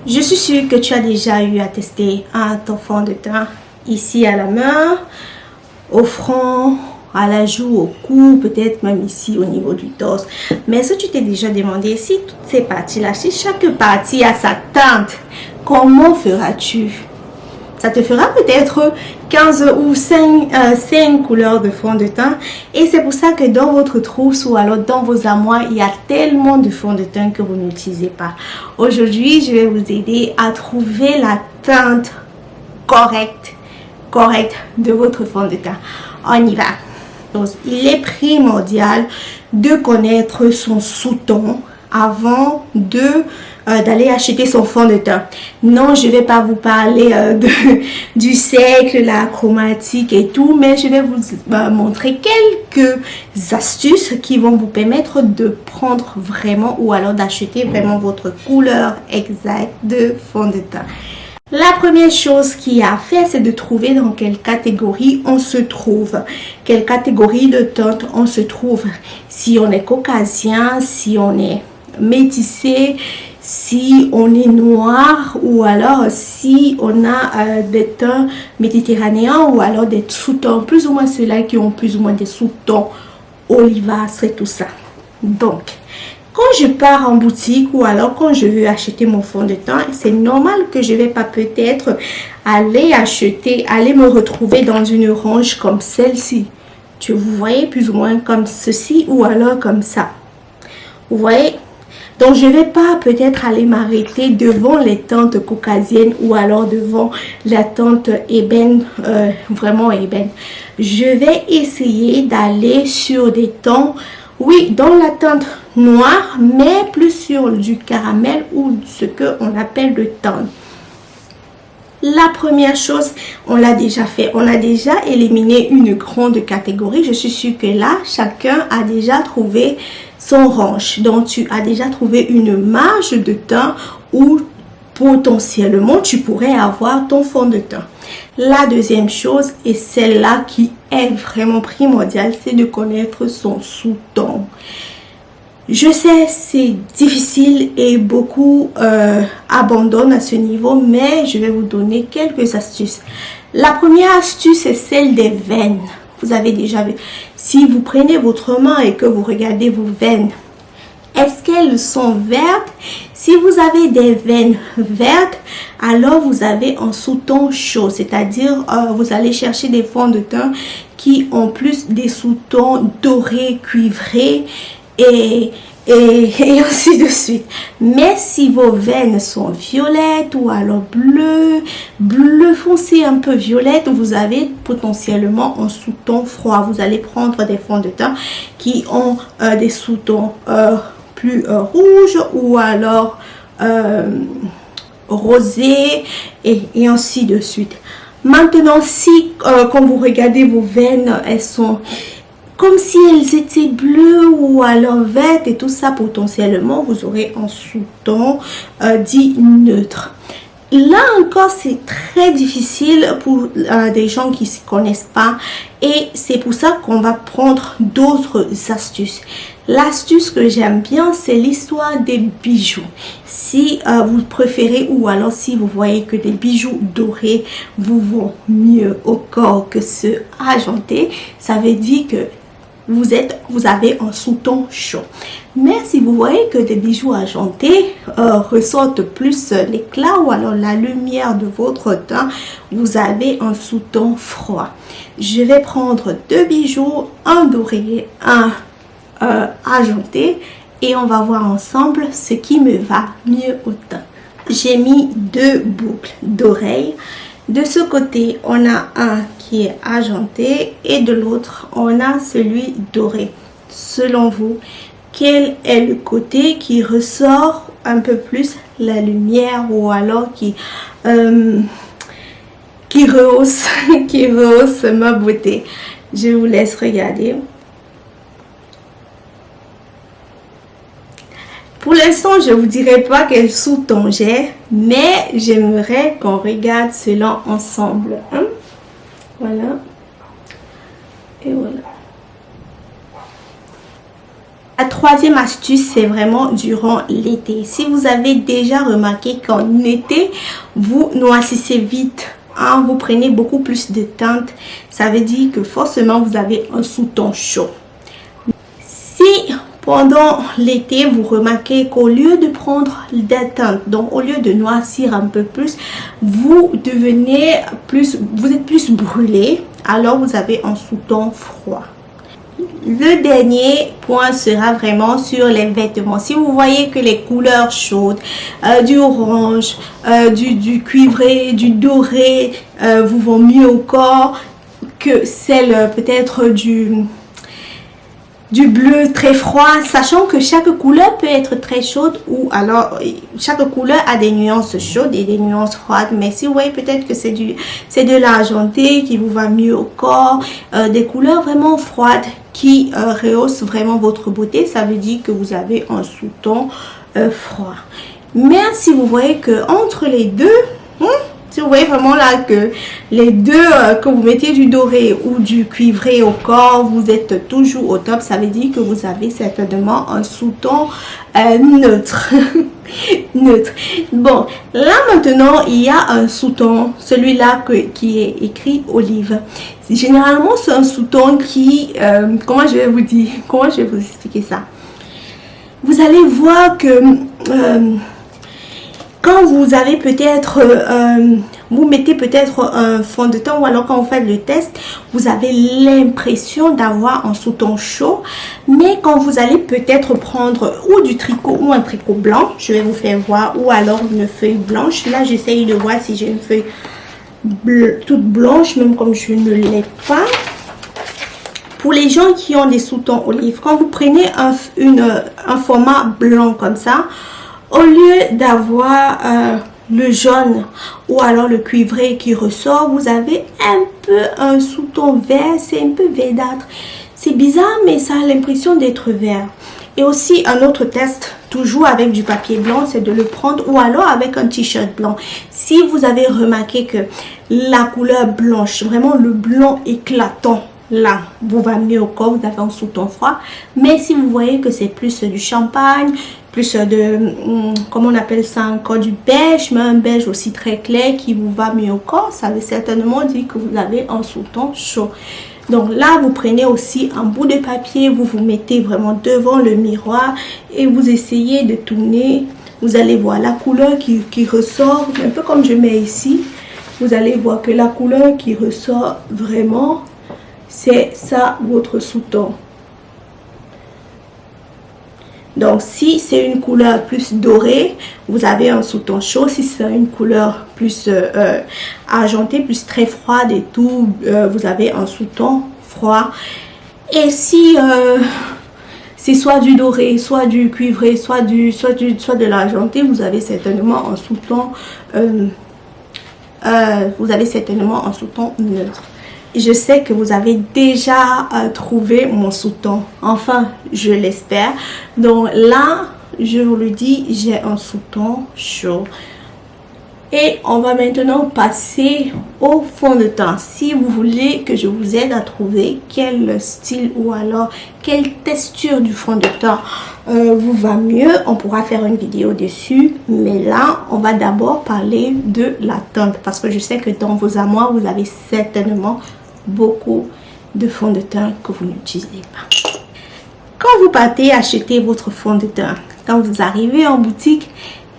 Je suis sûre que tu as déjà eu à tester ton fond de teint ici à la main, au front, à la joue, au cou, peut-être même ici au niveau du torse. Mais est-ce que tu t'es déjà demandé si toutes ces parties-là, si chaque partie a sa teinte, comment feras-tu? Ça te fera peut-être 15 ou 5 couleurs de fond de teint. Et c'est pour ça que dans votre trousse ou alors dans vos armoires, il y a tellement de fond de teint que vous n'utilisez pas. Aujourd'hui, je vais vous aider à trouver la teinte correcte de votre fond de teint. On y va. Donc, il est primordial de connaître son sous-ton avant d'aller acheter son fond de teint. Non, je vais pas vous parler du cercle, la chromatique et tout, mais je vais vous montrer quelques astuces qui vont vous permettre de prendre vraiment ou alors d'acheter vraiment votre couleur exacte de fond de teint. La première chose qu'il y a à faire, c'est de trouver dans quelle catégorie on se trouve. Quelle catégorie de teinte on se trouve. Si on est caucasien, si on est métissé, si on est noir ou alors si on a des teints méditerranéens ou alors des sous-tons, plus ou moins ceux-là qui ont plus ou moins des sous-tons olivâtres et tout ça. Donc, quand je pars en boutique ou alors quand je veux acheter mon fond de teint, c'est normal que je ne vais pas peut-être aller me retrouver dans une range comme celle-ci. Vous voyez plus ou moins comme ceci ou alors comme ça. Vous voyez? Donc, je ne vais pas peut-être aller m'arrêter devant les teintes caucasiennes ou alors devant la teinte ébène, vraiment ébène. Je vais essayer d'aller sur des tons, oui, dans la teinte noire, mais plus sur du caramel ou ce qu'on appelle le tendre. La première chose, on l'a déjà fait. On a déjà éliminé une grande catégorie. Je suis sûre que là, chacun a déjà trouvé son range. Donc, tu as déjà trouvé une marge de teint où potentiellement, tu pourrais avoir ton fond de teint. La deuxième chose, et celle-là qui est vraiment primordiale, c'est de connaître son sous-ton. Je sais, c'est difficile et beaucoup abandonnent à ce niveau, mais je vais vous donner quelques astuces. La première astuce, c'est celle des veines. Vous avez déjà vu. Si vous prenez votre main et que vous regardez vos veines, est-ce qu'elles sont vertes? Si vous avez des veines vertes, alors vous avez un sous-ton chaud, c'est-à-dire vous allez chercher des fonds de teint qui ont plus des sous-tons dorés, cuivrés, et ainsi de suite. Mais si vos veines sont violettes ou alors bleu foncé un peu violette, vous avez potentiellement un sous-ton froid. Vous allez prendre des fonds de teint qui ont des sous-tons plus rouges ou alors rosé et ainsi de suite. Maintenant, si quand vous regardez vos veines, elles sont comme si elles étaient bleues ou alors vertes et tout ça, potentiellement, vous aurez un sous-ton dit neutre. Là encore, c'est très difficile pour des gens qui ne se connaissent pas et c'est pour ça qu'on va prendre d'autres astuces. L'astuce que j'aime bien, c'est l'histoire des bijoux. Si vous préférez ou alors si vous voyez que des bijoux dorés vous vont mieux au corps que ceux argentés, ça veut dire que vous avez un sous-ton chaud. Mais si vous voyez que des bijoux argentés ressortent plus l'éclat ou alors la lumière de votre teint, vous avez un sous-ton froid. Je vais prendre deux bijoux, un doré, un argenté et on va voir ensemble ce qui me va mieux au teint. J'ai mis deux boucles d'oreilles. De ce côté, on a un qui est argenté et de l'autre, on a celui doré. Selon vous, quel est le côté qui ressort un peu plus la lumière ou alors qui rehausse ma beauté? Je vous laisse regarder. Pour l'instant, je ne vous dirai pas quel sous-ton j'ai, mais j'aimerais qu'on regarde cela ensemble. Hein? Voilà. Et voilà. La troisième astuce, c'est vraiment durant l'été. Si vous avez déjà remarqué qu'en été, vous noircissez vite, hein, vous prenez beaucoup plus de teinte, ça veut dire que forcément vous avez un sous-ton chaud. Si pendant l'été, vous remarquez qu'au lieu de prendre des teintes, donc au lieu de noircir un peu plus, vous êtes plus brûlé, alors vous avez un sous-ton froid. Le dernier point sera vraiment sur les vêtements. Si vous voyez que les couleurs chaudes, du orange, du cuivré, du doré, vous vont mieux au corps que celles peut-être du bleu très froid, sachant que chaque couleur peut être très chaude ou alors chaque couleur a des nuances chaudes et des nuances froides. Mais si vous voyez peut-être que c'est de l'argenté qui vous va mieux au corps, des couleurs vraiment froides qui rehaussent vraiment votre beauté, ça veut dire que vous avez un sous-ton froid. Mais si vous voyez que entre les deux, si vous voyez vraiment là que les deux, que vous mettez du doré ou du cuivré au corps, vous êtes toujours au top, ça veut dire que vous avez certainement un sous-ton neutre. Neutre. Bon, là maintenant, il y a un sous-ton, celui-là qui est écrit olive. Généralement, c'est un sous-ton qui, comment je vais vous dire, comment je vais vous expliquer ça? Vous allez voir que quand vous avez peut-être, vous mettez peut-être un fond de teint ou alors quand vous faites le test, vous avez l'impression d'avoir un sous-ton chaud. Mais quand vous allez peut-être prendre ou du tricot ou un tricot blanc, je vais vous faire voir, ou alors une feuille blanche. Là, j'essaye de voir si j'ai une feuille toute blanche, même comme je ne l'ai pas. Pour les gens qui ont des sous-tons olive, quand vous prenez un format blanc comme ça, au lieu d'avoir le jaune ou alors le cuivré qui ressort, vous avez un peu un sous-ton vert, c'est un peu verdâtre. C'est bizarre, mais ça a l'impression d'être vert. Et aussi un autre test, toujours avec du papier blanc, c'est de le prendre ou alors avec un t-shirt blanc. Si vous avez remarqué que la couleur blanche, vraiment le blanc éclatant, là, vous va mieux au corps, vous avez un sous-ton froid. Mais si vous voyez que c'est plus du champagne, plus de, comment on appelle ça encore, du beige, mais un beige aussi très clair qui vous va mieux au corps, ça veut certainement dire que vous avez un sous-ton chaud. Donc là, vous prenez aussi un bout de papier, vous vous mettez vraiment devant le miroir et vous essayez de tourner. Vous allez voir la couleur qui ressort, un peu comme je mets ici. Vous allez voir que la couleur qui ressort vraiment, c'est ça votre sous-ton. Donc si c'est une couleur plus dorée, vous avez un sous-ton chaud. Si c'est une couleur plus argentée, plus très froide et tout, vous avez un sous-ton froid. Et si c'est soit du doré, soit du cuivré, soit de l'argenté, vous avez certainement un sous-ton neutre. Je sais que vous avez déjà trouvé mon sous-ton. Enfin, je l'espère. Donc là, je vous le dis, j'ai un sous-ton chaud. Et on va maintenant passer au fond de teint. Si vous voulez que je vous aide à trouver quel style ou alors quelle texture du fond de teint vous va mieux, on pourra faire une vidéo dessus. Mais là, on va d'abord parler de la teinte. Parce que je sais que dans vos armoires, vous avez certainement beaucoup de fond de teint que vous n'utilisez pas. Quand vous partez acheter votre fond de teint, quand vous arrivez en boutique,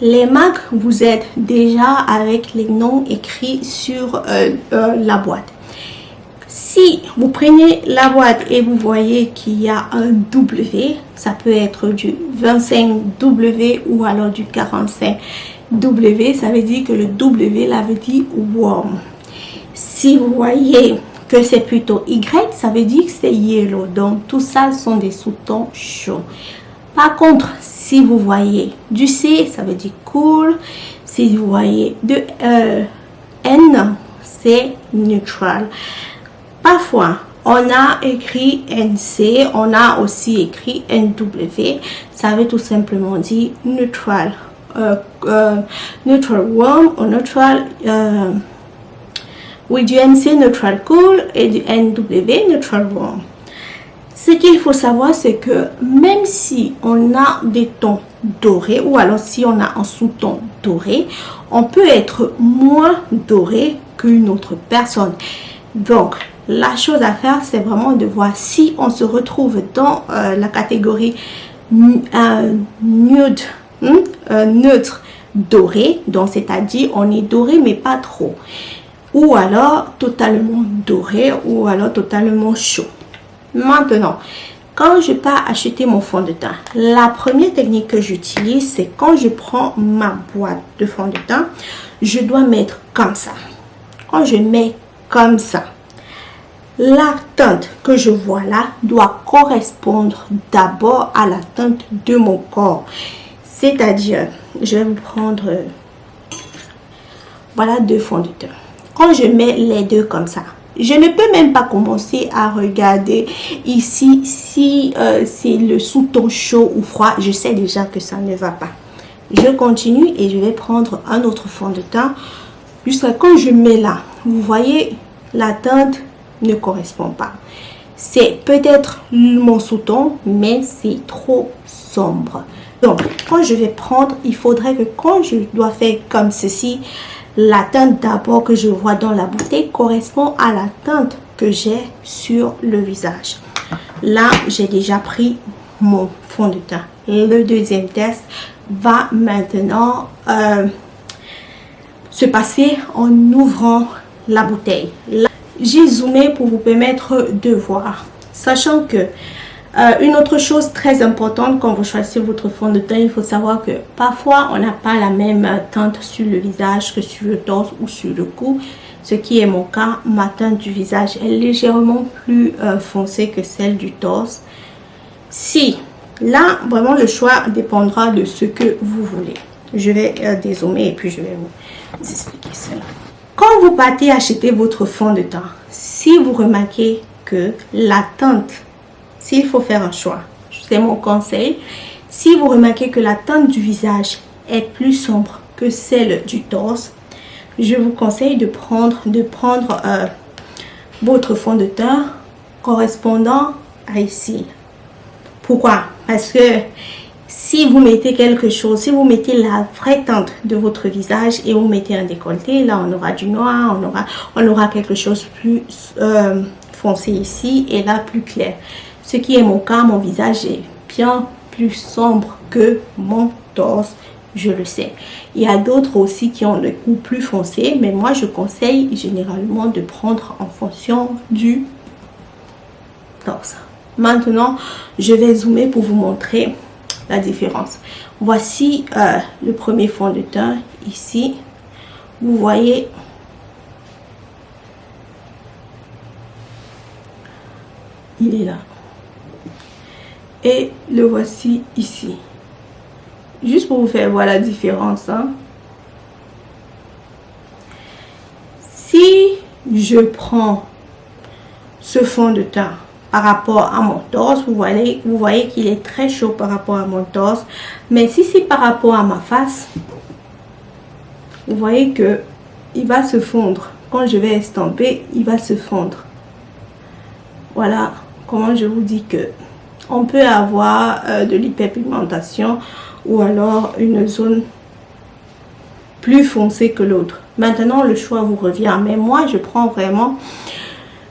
les marques vous aident déjà avec les noms écrits sur la boîte. Si vous prenez la boîte et vous voyez qu'il y a un W, ça peut être du 25W ou alors du 45W, ça veut dire que le W là veut dire warm. Si vous voyez que c'est plutôt Y, ça veut dire que c'est yellow. Donc tout ça sont des sous-tons chauds. Par contre, si vous voyez du C, ça veut dire cool. Si vous voyez de N, c'est neutral. Parfois, on a écrit NC, on a aussi écrit NW. Ça veut tout simplement dire neutral. Neutral warm ou neutral. Oui, du NC neutral cool et du NW neutral warm. Ce qu'il faut savoir, c'est que même si on a des tons dorés ou alors si on a un sous-ton doré, on peut être moins doré qu'une autre personne. Donc, la chose à faire, c'est vraiment de voir si on se retrouve dans la catégorie nude, neutre doré, donc c'est-à-dire on est doré mais pas trop, ou alors totalement doré ou alors totalement chaud. Maintenant, quand je pars acheter mon fond de teint, la première technique que j'utilise, c'est quand je prends ma boîte de fond de teint, je dois mettre comme ça. Quand je mets comme ça, la teinte que je vois là doit correspondre d'abord à la teinte de mon corps. C'est-à-dire, je vais vous prendre, voilà, 2 fonds de teint. Quand je mets les deux comme ça, je ne peux même pas commencer à regarder ici si c'est le sous-ton chaud ou froid. Je sais déjà que ça ne va pas. Je continue et je vais prendre un autre fond de teint jusqu'à quand je mets là. Vous voyez, la teinte ne correspond pas. C'est peut-être mon sous-ton, mais c'est trop sombre. Donc, quand je vais prendre, il faudrait que quand je dois faire comme ceci, la teinte d'abord que je vois dans la bouteille correspond à la teinte que j'ai sur le visage. Là, j'ai déjà pris mon fond de teint. Le deuxième test va maintenant se passer en ouvrant la bouteille. Là, j'ai zoomé pour vous permettre de voir. Sachant que une autre chose très importante quand vous choisissez votre fond de teint, il faut savoir que parfois on n'a pas la même teinte sur le visage que sur le torse ou sur le cou. Ce qui est mon cas, ma teinte du visage est légèrement plus foncée que celle du torse. Si, là vraiment le choix dépendra de ce que vous voulez. Je vais dézoomer et puis je vais vous expliquer cela. Quand vous partez acheter votre fond de teint, si vous remarquez que la teinte, s'il faut faire un choix, c'est mon conseil, si vous remarquez que la teinte du visage est plus sombre que celle du torse, je vous conseille de prendre votre fond de teint correspondant à ici. Pourquoi? Parce que si vous mettez quelque chose, si vous mettez la vraie teinte de votre visage et vous mettez un décolleté, là on aura du noir, on aura quelque chose plus foncé ici et là plus clair. Ce qui est mon cas, mon visage est bien plus sombre que mon torse, je le sais. Il y a d'autres aussi qui ont le cou plus foncé, mais moi je conseille généralement de prendre en fonction du torse. Maintenant, je vais zoomer pour vous montrer la différence. Voici le premier fond de teint ici. Vous voyez, il est là. Et le voici ici. Juste pour vous faire voir la différence. Hein. Si je prends ce fond de teint par rapport à mon torse, vous voyez qu'il est très chaud par rapport à mon torse. Mais si c'est par rapport à ma face, vous voyez que il va se fondre. Quand je vais estamper, il va se fondre. Voilà comment je vous dis que on peut avoir de l'hyperpigmentation ou alors une zone plus foncée que l'autre. Maintenant, le choix vous revient. Mais moi, je prends vraiment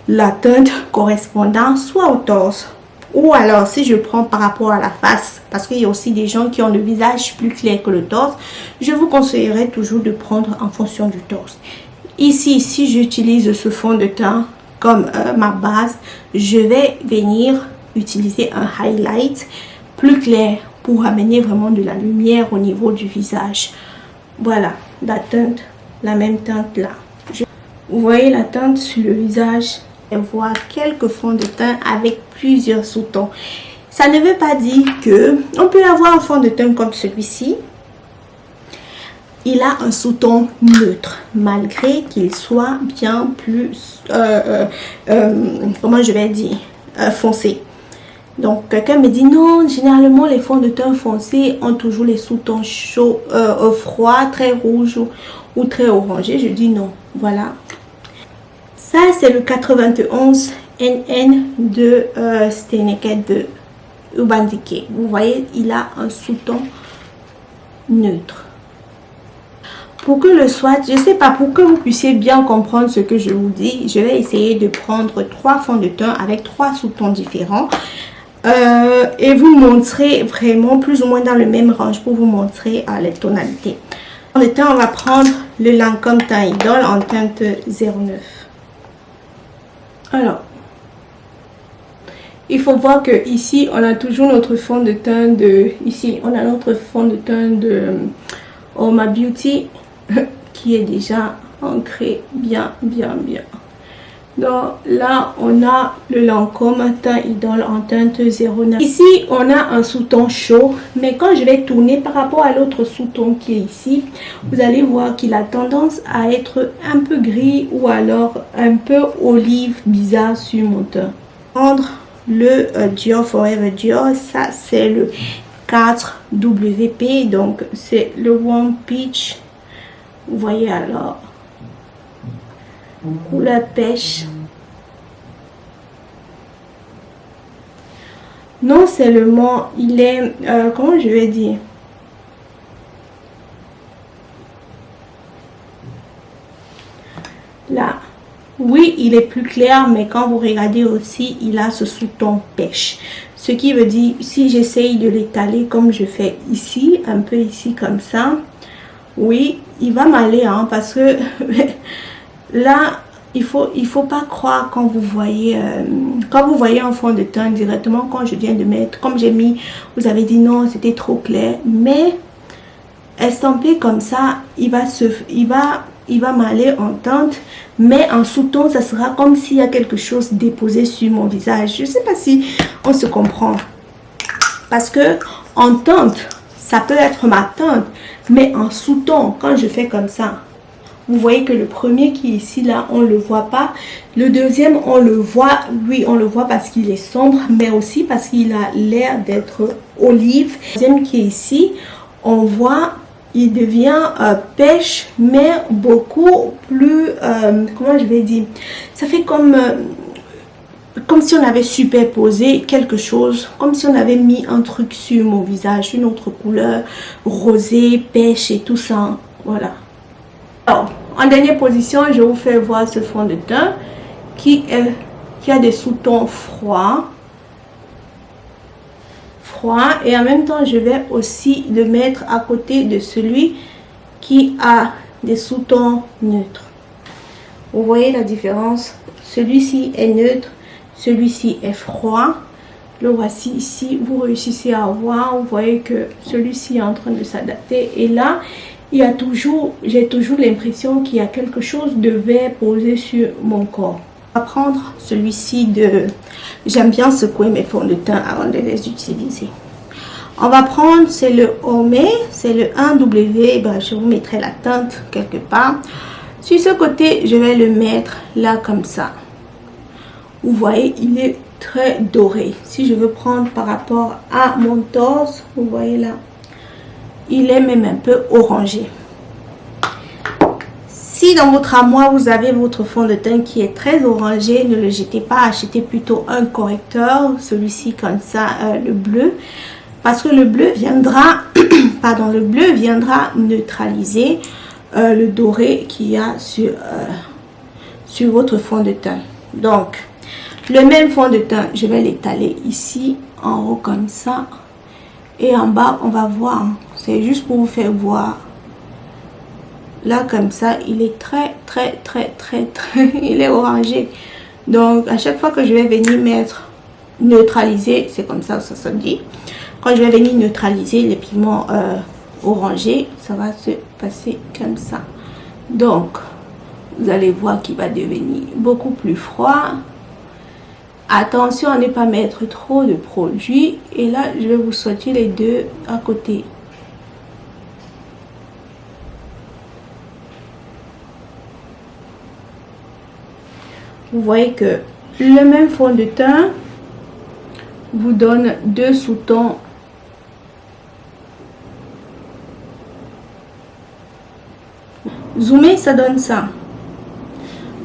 la teinte correspondant soit au torse ou alors si je prends par rapport à la face, parce qu'il y a aussi des gens qui ont le visage plus clair que le torse, je vous conseillerais toujours de prendre en fonction du torse. Ici, si j'utilise ce fond de teint comme ma base, je vais venir utiliser un highlight plus clair pour amener vraiment de la lumière au niveau du visage. Voilà la teinte, la même teinte là. Vous voyez la teinte sur le visage et voir quelques fonds de teint avec plusieurs sous-tons. Ça ne veut pas dire que on peut avoir un fond de teint comme celui-ci. Il a un sous-ton neutre, malgré qu'il soit bien plus, comment je vais dire, foncé. Donc, quelqu'un me dit non, généralement les fonds de teint foncés ont toujours les sous-tons chauds, froids, très rouges ou très orangés. Je dis non, voilà. Ça, c'est le 91 NN de Steineket de Urban Decay. Vous voyez, il a un sous-ton neutre. Pour que le swatch, je sais pas, pour que vous puissiez bien comprendre ce que je vous dis, je vais essayer de prendre 3 fonds de teint avec 3 sous-tons différents et vous montrer vraiment plus ou moins dans le même range pour vous montrer les tonalités. En de teint, on va prendre le Lancôme Teint Idole en teinte 09. Alors, il faut voir que ici on a toujours notre fond de teint de, ici on a notre fond de teint de Oh My Beauty qui est déjà ancré bien. Donc là on a le Lancôme Teint Idole en teinte 09. Ici on a un sous-ton chaud, mais quand je vais tourner par rapport à l'autre sous-ton qui est ici, vous allez voir qu'il a tendance à être un peu gris ou alors un peu olive bizarre sur mon teint. Prendre le Dior Forever Dior, ça c'est le 4WP, donc c'est le Warm Peach. Vous voyez alors, couleur pêche. Non seulement il est, comment je vais dire, là, oui il est plus clair, mais quand vous regardez aussi il a ce sous-ton pêche, ce qui veut dire si j'essaye de l'étaler comme je fais ici, un peu ici comme ça, oui il va m'aller hein, parce que là il faut pas croire quand vous voyez un fond de teint directement, quand je viens de mettre, comme j'ai mis, vous avez dit non c'était trop clair, mais estampé comme ça il va m'aller en teinte, mais en sous-ton ça sera comme s'il y a quelque chose déposé sur mon visage. Je sais pas si on se comprend, parce que en teinte ça peut être ma teinte, mais en sous-ton quand je fais comme ça, vous voyez que le premier qui est ici là on le voit pas, le deuxième on le voit, oui on le voit parce qu'il est sombre, mais aussi parce qu'il a l'air d'être olive. Le deuxième qui est ici on voit il devient pêche, mais beaucoup plus, comment je vais dire, ça fait comme si on avait superposé quelque chose, comme si on avait mis un truc sur mon visage, une autre couleur, rosé, pêche et tout ça, voilà. Alors, en dernière position, je vous fais voir ce fond de teint qui a des sous-tons froids. Et en même temps je vais aussi le mettre à côté de celui qui a des sous-tons neutres. Vous voyez la différence, celui-ci est neutre, celui-ci est froid. Le voici ici, vous réussissez à voir, vous voyez que celui-ci est en train de s'adapter, et là il y a toujours, j'ai toujours l'impression qu'il y a quelque chose de vert posé sur mon corps. On va prendre celui-ci de, j'aime bien secouer mes fonds de teint avant de les utiliser. On va prendre, c'est le Homé, c'est le 1W, ben, je vous mettrai la teinte quelque part. Sur ce côté, je vais le mettre là comme ça. Vous voyez, il est très doré. Si je veux prendre par rapport à mon torse, vous voyez là, il est même un peu orangé. Si dans votre armoire vous avez votre fond de teint qui est très orangé, ne le jetez pas, achetez plutôt un correcteur, celui-ci comme ça, le bleu, parce que le bleu viendra pardon, le bleu viendra neutraliser le doré qu'il y a sur votre fond de teint. Donc le même fond de teint, je vais l'étaler ici en haut comme ça, et en bas on va voir, c'est juste pour vous faire voir. Là comme ça, il est très il est orangé. Donc à chaque fois que je vais venir mettre neutraliser, c'est comme ça ça se dit, quand je vais venir neutraliser les pigments orangés, ça va se passer comme ça. Donc vous allez voir qu'il va devenir beaucoup plus froid. Attention à ne pas mettre trop de produits, et là je vais vous sortir les deux à côté. Vous voyez que le même fond de teint vous donne deux sous-tons zoomé, ça donne ça.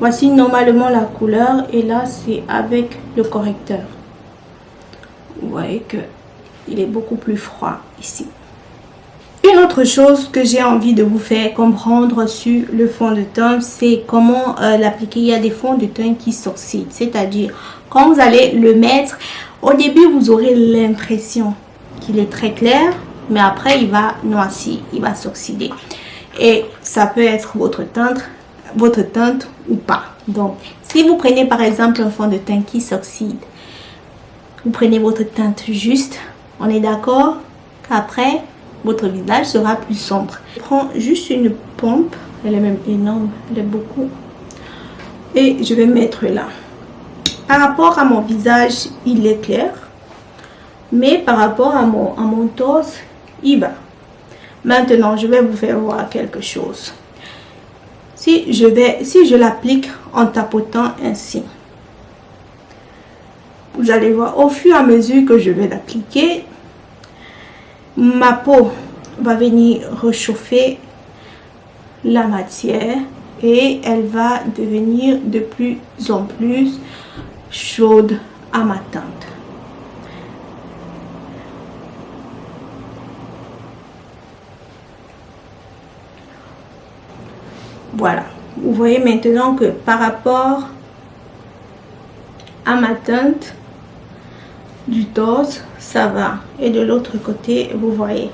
Voici normalement la couleur et là c'est avec le correcteur. Vous voyez que il est beaucoup plus froid ici. Une autre chose que j'ai envie de vous faire comprendre sur le fond de teint, c'est comment l'appliquer. Il y a des fonds de teint qui s'oxydent, c'est-à-dire quand vous allez le mettre, au début vous aurez l'impression qu'il est très clair, mais après il va noircir, il va s'oxyder. Et ça peut être votre teinte ou pas. Donc, si vous prenez par exemple un fond de teint qui s'oxyde, vous prenez votre teinte juste, on est d'accord qu'après, votre visage sera plus sombre. Je prends juste une pompe, elle est même énorme, elle est beaucoup. Et je vais mettre là. Par rapport à mon visage, il est clair. Mais par rapport à mon torse, il va. Maintenant, je vais vous faire voir quelque chose. Si je l'applique en tapotant ainsi, vous allez voir au fur et à mesure que je vais l'appliquer, ma peau va venir réchauffer la matière et elle va devenir de plus en plus chaude à ma teinte. Voilà, vous voyez maintenant que par rapport à ma teinte du torse, ça va. Et de l'autre côté, vous voyez.